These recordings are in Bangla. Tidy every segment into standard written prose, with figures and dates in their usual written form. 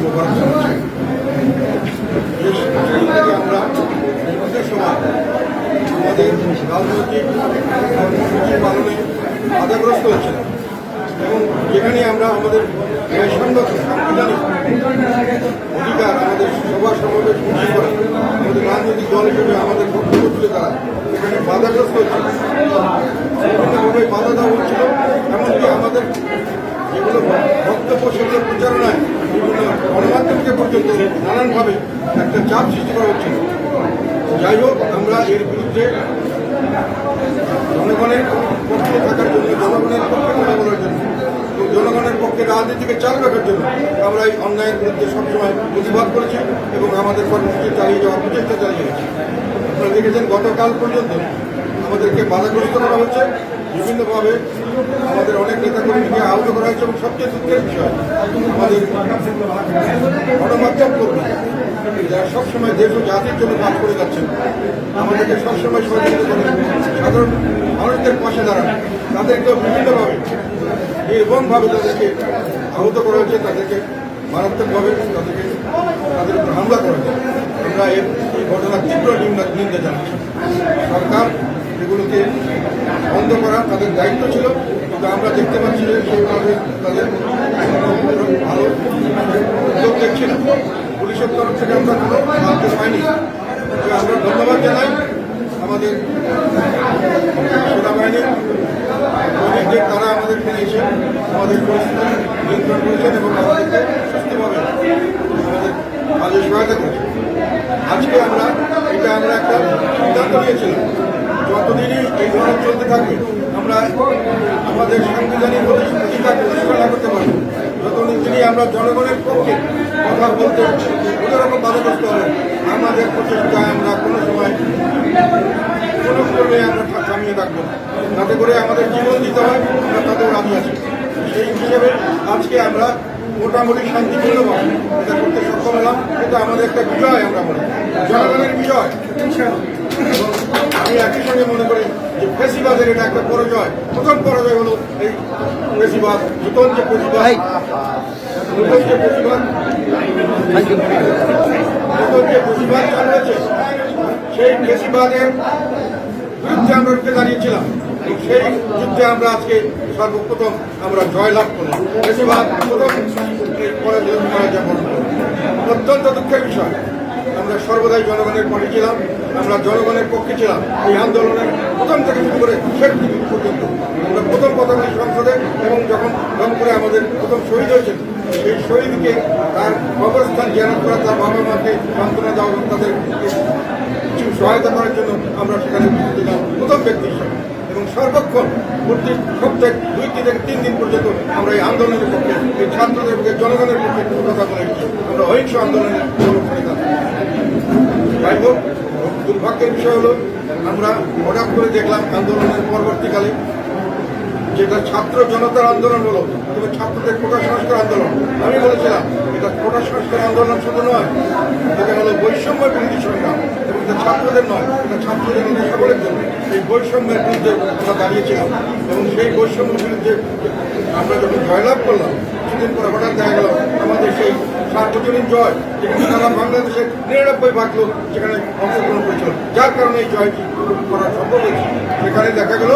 মোবারক জানাচ্ছি। আমরা নির্বাচনের সময় আমাদের রাজনৈতিক কর্মসূচি পালনে বাধাগ্রস্ত হচ্ছিল এবং যেখানে আমরা আমাদের সাংবিধানিক অধিকার আমাদের সভা সমাবেশ মুক্তি করা, আমাদের রাজনৈতিক দল হিসেবে আমাদের বক্তব্য তুলে ধরা এখানে বাধাগ্রস্ত হচ্ছিল, বিভিন্নভাবে বাধা দেওয়া হচ্ছিল। এমনকি আমাদের যেগুলো বক্তব্য সেগুলো প্রচারণায় বিভিন্ন গণমাধ্যমকে পর্যন্ত নানানভাবে একটা চাপ সৃষ্টি করা হচ্ছিল। যাই হোক, আমরা এর বিরুদ্ধে জনগণের পক্ষে থাকার জন্য, জনগণের পক্ষে কথা বলার জন্য, জনগণের পক্ষে রাজনীতিকে চালু রাখার জন্য আমরা এই অন্যায়ের বিরুদ্ধে সবসময় প্রতিবাদ করেছি এবং আমাদের কর্মসূচি চালিয়ে যাওয়ার প্রচেষ্টা চালিয়ে গেছি। আপনারা দেখেছেন গতকাল পর্যন্ত আমাদেরকে বাধাগ্রস্ত করা হচ্ছে বিভিন্নভাবে, আমাদের অনেক নেতাকর্মীকে আহত করা হয়েছে এবং সবচেয়ে দুঃখের বিষয় আমাদের গণমাধ্যম কর্মী যারা সবসময় দেশ ও জাতির জন্য কাজ করে যাচ্ছেন, আমাদেরকে সবসময় সহযোগিতা করেন, সাধারণ মানুষদের পাশে দাঁড়ান, তাদেরকেও বিভিন্নভাবে নির্মমভাবে তাদেরকে আহত করা হয়েছে, তাদেরকে মারাত্মকভাবে তাদের উপর হামলা করা হয়েছে। আমরা এই ঘটনার তীব্র নিন্দা জানাচ্ছি। সরকার এগুলোকে বন্ধ করা তাদের দায়িত্ব ছিল, কিন্তু আমরা দেখতে পাচ্ছি যে সেইভাবে তাদের ভালো উদ্যোগ দেখছি না। পুলিশের তরফ থেকে আমরা কোনো সাহায্য পাইনি। আমরা ধন্যবাদ জানাই আমাদের সেনাবাহিনী সৈনিকদের, তারা আমাদের এখানে এসে আমাদের পরিস্থিতি নিয়ন্ত্রণ করেছেন এবং আমাদেরকে সুস্থভাবে আমাদের কাজে সহায়তা করেছেন। আজকে আমরা একটা সিদ্ধান্ত নিয়েছিলাম, যতদিনই এই ধরনের চলতে থাকবে আমরা আমাদের সাংবিধানিক অধিকার প্রতিষ্ঠা না করতে পারবো, যতদিনই আমরা জনগণের পক্ষে কথা বলতে কোনো রকম বাধাগ্রস্ত হবে, আমাদের প্রচেষ্টায় আমরা কোনো সময় কোনো করবে আমরা থামিয়ে রাখবো না। তাতে করে আমাদের জীবন দিতে হয়, আমরা তাতেও রাজি আছি। সেই হিসেবে আজকে আমরা মোটামুটি শান্তিপূর্ণভাবে এটা করতে সক্ষম হলাম। এটা আমাদের একটা বিজয়, আমরা মনে করি জনগণের বিজয়। এবং আমি একই সঙ্গে মনে করি যে ফেসিবাদের এটা একটা পরাজয়। প্রথম পরাজয় হলো এই ফেসিবাদ, নতুন যে ফেসিবাদ চালু হয়েছে, সেই ফেসিবাদের বিরুদ্ধে আমরা উঠে দাঁড়িয়েছিলাম। সেই যুদ্ধে আমরা আজকে সর্বপ্রথম আমরা জয়লাভ করলাম। ফেসিবাদ প্রথম অত্যন্ত দুঃখের বিষয়। আমরা সর্বদাই জনগণের পক্ষে ছিলাম, আমরা জনগণের পক্ষে ছিলাম। এই আন্দোলনের প্রথম থেকে শুরু করে শেষ পর্যন্ত আমরা প্রথম কথা বলি সংসদে, এবং যখন রংপুরে আমাদের প্রথম শহীদ হয়েছেন, সেই শহীদকে তার অবস্থান জ্ঞান করা, তার বাবা মাকে সান্ত্বনা দেওয়া, তাদের কিছু সহায়তা করার জন্য আমরা সেখানে উপস্থিত ছিলাম প্রথম ব্যক্তি হিসাবে। এবং সর্বক্ষণ প্রতি সপ্তাহে 2 থেকে 3 দিন পর্যন্ত আমরা এই আন্দোলনের পক্ষে, এই ছাত্রদের পক্ষে, জনগণের পক্ষে কথা বলে আমরা অহিংস আন্দোলনের সমর্থনে থাকি। যাই হোক, দুর্ভাগ্যের বিষয় হলো আমরা হঠাৎ করে দেখলাম আন্দোলনের পরবর্তীকালে যেটা ছাত্র জনতার আন্দোলন হলো, তবে ছাত্রদের কোটা সংস্কার আন্দোলন। আমি বলেছিলাম এটা কোটা সংস্কার আন্দোলন শুধু নয়, এটা হলো বৈষম্য বিরোধী সংগ্রাম, এবং এটা ছাত্রদের নয়, এটা ছাত্রদের সকলের জন্য। এই বৈষম্যের বিরুদ্ধে আমরা দাঁড়িয়েছিলাম এবং সেই বৈষম্যের বিরুদ্ধে আমরা যখন জয়লাভ করলাম, কিছুদিন পরে হঠাৎ দেখা গেল আমাদের সেই সার্বজনীন জয়, যেখানে সারা বাংলাদেশের 99% লোক সেখানে অংশগ্রহণ করেছিল, যার কারণে এই জয়টি করা সম্ভব হয়েছে। সেখানে দেখা গেল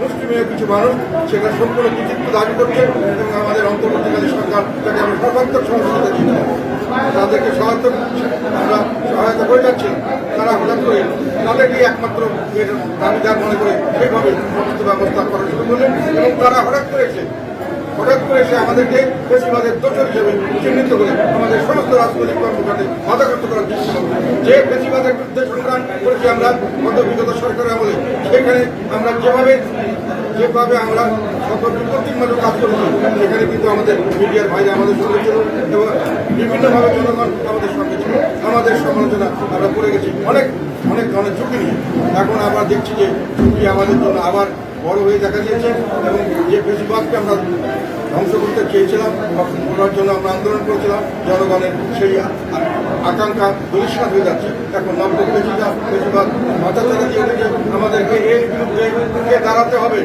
মুসলিমের কিছু মানুষ সেটা সম্পূর্ণ কৃতিত্ব দাবি করছে, এবং আমাদের অন্তর্বর্তীকালীন সরকার তাকে আমরা সর্বাত্মক সহযোগিতা দিতে হবে, তাদেরকে আমরা সহায়তা করে যাচ্ছি। তারা হঠাৎ করে তাদেরকেই একমাত্র দাবিদার মনে করে সেইভাবে সমস্ত ব্যবস্থা করা শুরু করলেন, এবং তারা হঠাৎ করে এসে আমাদেরকে ফেসিবাদের দোষর হিসেবে চিহ্নিত করে আমাদের সমস্ত রাজনৈতিক কর্মকাণ্ডে বাধাগ্রস্ত করার চেষ্টা করবে। যে ফেসিবাদের বিরুদ্ধে সংগ্রাম করেছি আমরা বিগত সরকারের আমলে, সেখানে আমরা যেভাবে আমরা সকল বিপত্তির মাঝে কাজ করেছি, সেখানে কিন্তু আমাদের মিডিয়ার ভাইরা আমাদের সঙ্গে ছিল এবং বিভিন্নভাবে জনগণ আমাদের সঙ্গে ছিল। আমাদের সমালোচনা আমরা করে গেছি অনেক ঝুঁকি নিয়ে। এখন আমরা দেখছি যে ঝুঁকি আমাদের জন্য আবার বড় হয়ে দেখা দিয়েছে, এবং যে ফেসিবাদকে আমরা ধ্বংস করতে চেয়েছিলাম, করার জন্য আমরা আন্দোলন করেছিলাম, জনগণের সেই আকাঙ্ক্ষা দুলিশাত হয়ে যাচ্ছে। এখন নব্য ফেসিবাদ মাথা চালা দিয়ে উঠেছে, আমাদেরকে এর বিরুদ্ধে দাঁড়াতে হবে।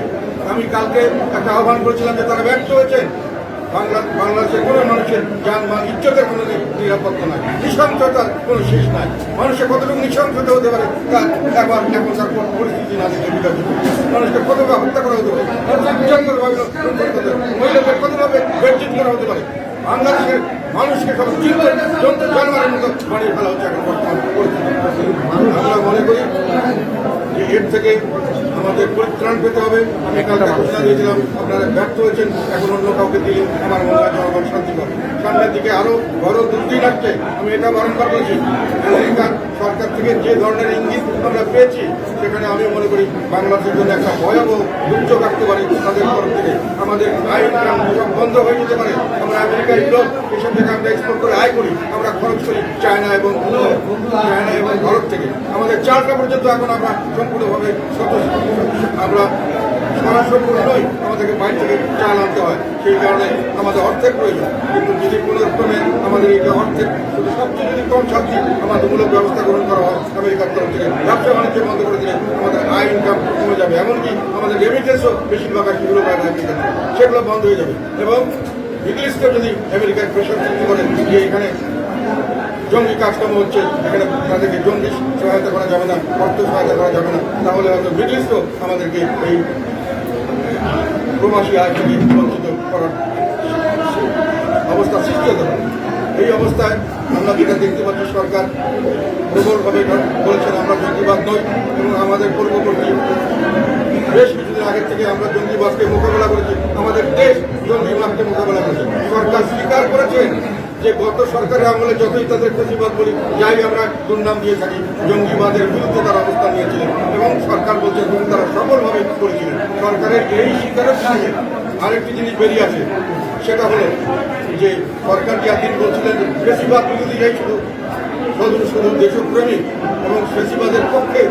আমি কালকে একটা আহ্বান করেছিলাম যে তারা ব্যর্থ হয়েছে, বাংলাদেশের কোনো মানুষের জানমাল ইজ্জতের কোনো নিরাপত্তা নাই, নৃশংসতার কোনো শেষ নাই। মানুষের কতটুকু নৃশংসতা হতে পারে তার এখনকার পরিস্থিতি না দেখে বিকাশিত। মানুষকে কতভাবে হত্যা করা হতে পারে, মহিলাদের কতভাবে বেজ্জিত করা হতে পারে। বাংলাদেশের মানুষকে সব জন্তু জানোয়ারের মতো বানিয়ে ফেলা হচ্ছে এখন বর্তমান পরিস্থিতি। আমরা মনে করি যে এর থেকে আমাদের পরিত্রাণ পেতে হবে। আমি কালকে ঘোষণা দিয়েছিলাম, আপনারা ব্যর্থ হয়েছেন, এখন অন্য কাউকে দিলে আমার মনে হয় জনগণ শান্তি পাবে। সামনের দিকে আরো বড় দুর্দিন আসছে। আমি এটা বারংবার বলছি, আমেরিকার সরকার থেকে যে ধরনের ইঙ্গিত আমরা পেয়েছি, সেখানে আমি মনে করি বাংলাদেশের জন্য একটা ভয়াবহ দুর্যোগ আসতে পারে তাদের তরফ থেকে। আমাদের আইন সব বন্ধ হয়ে যেতে পারে। আমরা আমেরিকা ইউরোপ এসব থেকে আমরা এক্সপোর্ট করে আয় করি, আমরা খরচ করি চায়না এবং ভারত থেকে। আমাদের চালটা পর্যন্ত এখন আমরা সম্পূর্ণভাবে আমরা সরাসরি নই, আমাদেরকে বাইরে থেকে চাল আনতে হয়। সেই কারণে আমাদের অর্থের প্রয়োজন। কিন্তু যদি কোনো ক্রমে আমাদের এই অর্থের শুধু সবচেয়ে যদি কম শাস্তি আমাদের মূলক ব্যবস্থা গ্রহণ করা হয় আমেরিকার তরফ থেকে, ব্যবসা বাণিজ্য বন্ধ করে দিলে আমাদের আয় ইনকাম কমে যাবে। এমনকি আমাদের রেমিটেন্সও বেশিরভাগ সেগুলো বাইরে আমেরিকা থেকে, সেগুলো বন্ধ হয়ে যাবে। এবং মিডল ইস্টে যদি আমেরিকার প্রেশার সৃষ্টি করে যে এখানে জঙ্গি কাজকর্ম হচ্ছে, এখানে তাদেরকে জঙ্গি সহায়তা করা যাবে না, অর্থ সহায়তা করা যাবে না, তাহলে হয়তো মিডল ইস্টও আমাদেরকে এই প্রবাসী আয় থেকে বঞ্চিত করার অবস্থা সৃষ্টি হতে পারে। এই অবস্থায় আমরা যেটা দেখতে পাচ্ছি, সরকার প্রবলভাবে বলছেন আমরা জঙ্গিবাদ নই, এবং আমাদের পূর্ববর্তী বেশ কিছুদিন আগের থেকে আমরা জঙ্গিবাদকে মোকাবেলা করেছি, আমাদের দেশ জঙ্গিবাদকে মোকাবেলা করেছে। সরকার স্বীকার করেছেন যে গত সরকারের আমলে যতই তাদের ফেসিবাদ বলি যাই আমরা দুর্নাম দিয়ে থাকি, জঙ্গিবাদের বিরুদ্ধে তারা অবস্থান নিয়েছিলেন এবং সরকার বলছে তারা সফলভাবে করেছিলেন। সরকারের এই স্বীকারের সঙ্গে আরেকটি জিনিস বেরিয়ে আসে, সেটা হলো যে সরকার যে একদিন বলছিলেন ফেসিবাদ বিরোধীরাই শুধু দেশপ্রেমী এবং ফেসিবাদের পক্ষে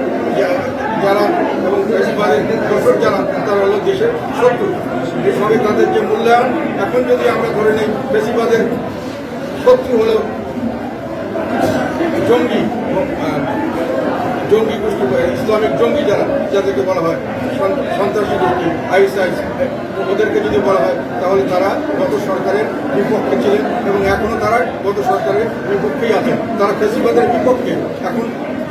যারা এবং ফেসিবাদের দোষর যারা, তারা হলো দেশের শত্রু। এসবে তাদের যে মূল্যায়ন, এখন যদি আমরা ধরে নিই ফেসিবাদের শত্রু হল জঙ্গি গোষ্ঠী, ইসলামিক জঙ্গি যাদেরকে বলা হয় সন্ত্রাসী গোষ্ঠী আইএসআই, ওদেরকে যদি বলা হয় তাহলে তারা গত সরকারের বিপক্ষে ছিলেন এবং এখনো তারা গত সরকারের বিপক্ষেই আছেন। তারা ফেসিবাদের বিপক্ষে। এখন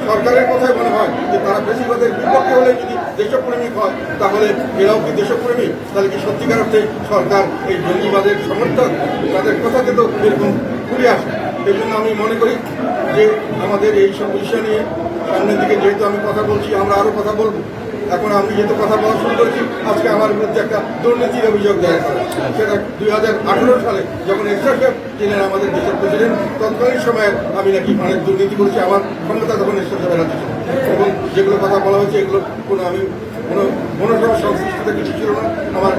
সরকারের কথাই মনে হয় যে তারা ফেসিবাদের বিপক্ষে হলে যদি দেশপ্রেমিক হয়, তাহলে এরাও কি দেশপ্রেমী? তাহলে কি সত্যিকার অর্থে সরকার এই জঙ্গিবাদের সমর্থক? তাদের কথাকে তো এরকম ঘুরে আসে। এই জন্য আমি মনে করি যে আমাদের এই সব বিষয় নিয়ে সামনের দিকে যেহেতু আমি কথা বলছি, আমরা আরও কথা বলবো। এখন আমি যেহেতু কথা বলা শুরু করেছি, আজকে আমার বিরুদ্ধে একটা দুর্নীতির অভিযোগ দেওয়া হয়। সেটা 2018 সালে যখন এরশাদ ছিলেন আমাদের দেশের প্রেসিডেন্ট, তৎকালীন সময়ে আমি নাকি অনেক দুর্নীতি করেছি। আমার ক্ষমতা তখন এরশাদ সাহেবের হাতে ছিল, এবং যেগুলো কথা বলা হয়েছে এগুলো কোনো সংশ্লিষ্টতা কিছু ছিল না। আমার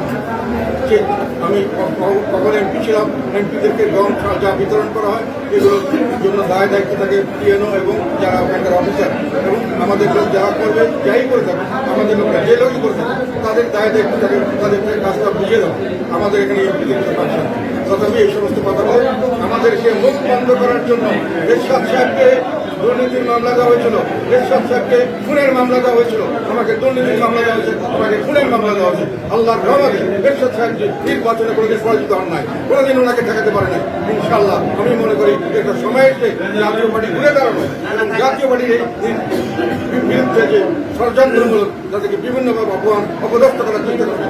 আমি কখন এমপি ছিলাম, এমপিদেরকে গম যা বিতরণ করা হয় এগুলোর জন্য দায়িত্ব থাকে পিএনও এবং যারা ওখানকার অফিসার, এবং আমাদের লোক যারা করবে, যাই করে থাকবে, আমাদের লোকরা যে লোকই করে থাকে তাদের দায়িত্ব থাকে তাদেরকে কাজটা বুঝিয়ে দেওয়া। আমাদের এখানে এমপিদের পাচ্ছেন, তথাপি এই সমস্ত কথা বলে আমাদেরকে মুখ বন্ধ করার জন্য এরশাদ সাহেবকে দুর্নীতির মামলা দেওয়া হয়েছিল, এরশাদ সাহেবকে খুনের মামলা দেওয়া হয়েছিল, আমাকে দুর্নীতির মামলা দেওয়া হয়েছে, আমাকে খুনের মামলা দেওয়া হয়েছে। আল্লাহর রহমতে এরশাদ সাহেব যে নির্বাচনে কোনোদিন পরাজিত হন নাই, কোনোদিন ওনাকে ঠেকাতে পারে নাই। ইনশাআল্লাহ আমি মনে করি একটা সময় এসে জাতীয় পার্টি ঘুরে দাঁড়ানো এবং জাতীয় পার্টির এই বিরুদ্ধে যে ষড়যন্ত্রমূলক তাদেরকে বিভিন্নভাবে অপদস্থ করার চেষ্টা করেছে,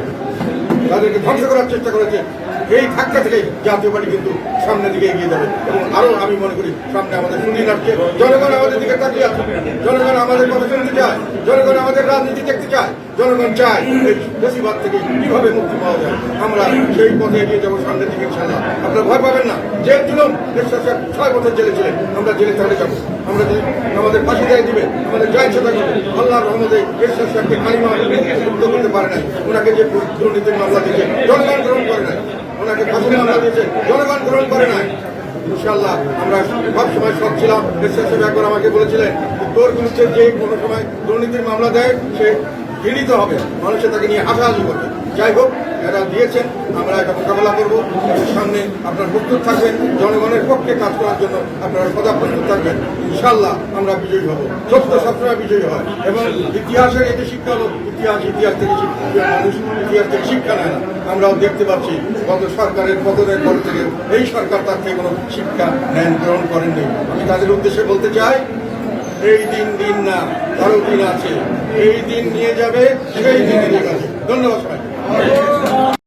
তাদেরকে ধ্বংস করার চেষ্টা করেছে, এই ধাক্কা থেকে জাতীয় পার্টি কিন্তু সামনের দিকে এগিয়ে যাবে। এবং আরো আমি মনে করি সামনে আমাদের সুদিন আসছে, জনগণ আমাদের দিকে তাকিয়ে আছে, জনগণ আমাদের কথা শুনতে চায়, জনগণ আমাদের রাজনীতি দেখতে চায়, জনগণ চায় এই বেশিরভাগ থেকে কিভাবে মুক্তি পাওয়া যায়। আমরা সেই পথে এগিয়ে যাবো সামনের দিকে ইনশাআল্লাহ। আপনারা ভয় পাবেন না। জেল ছিল, এরশাদ সাহেব 6 বছর জেলে ছিলেন, আমরা জেলে তাহলে যাবো। আমরা যদি আমাদের ফাঁসি দিয়ে দিবে, আমাদের যা ইচ্ছা থাকবে। আল্লাহর রহমতে এরশাদ সাহেবকে কালিমা মুক্ত করতে পারে নাই। ওনাকে যে দুর্নীতির মামলা দিয়েছে জনগণ গ্রহণ করে নাই, ওনাকে ফাঁসির মামলা দিয়েছে জনগণ গ্রহণ করে নাই। ইনশাআল্লাহ আমরা সবসময় সব ছিলাম। এরশাদ সাহেব একবার আমাকে বলেছিলেন, তোর বিরুদ্ধে যে কোনো সময় দুর্নীতির মামলা দেয় সে ঘৃণিত হবে, মানুষে তাকে নিয়ে হাসাহাসি করবে। যাই হোক, এরা দিয়েছেন, আমরা এটা মোকাবেলা করবো। সামনে আপনার প্রস্তুত থাকবেন, জনগণের পক্ষে কাজ করার জন্য আপনারা সদা প্রস্তুত থাকবেন। ইনশাল্লাহ আমরা বিজয়ী হব, সত্য সবসময় বিজয়ী হয়। এবং ইতিহাসের এটি শিক্ষা হলো, ইতিহাস থেকে মানুষ ইতিহাস থেকে শিক্ষা নেয় না। আমরাও দেখতে পাচ্ছি গত সরকারের পতনের পর থেকে এই সরকার তার থেকে কোনো শিক্ষা গ্রহণ করেননি। আমি তাদের উদ্দেশ্যে বলতে চাই, এই দিন না, আরো দিন আছে। এই দিন নিয়ে যাবে, সেই দিন নিয়ে যাবে। ধন্যবাদ সবাই।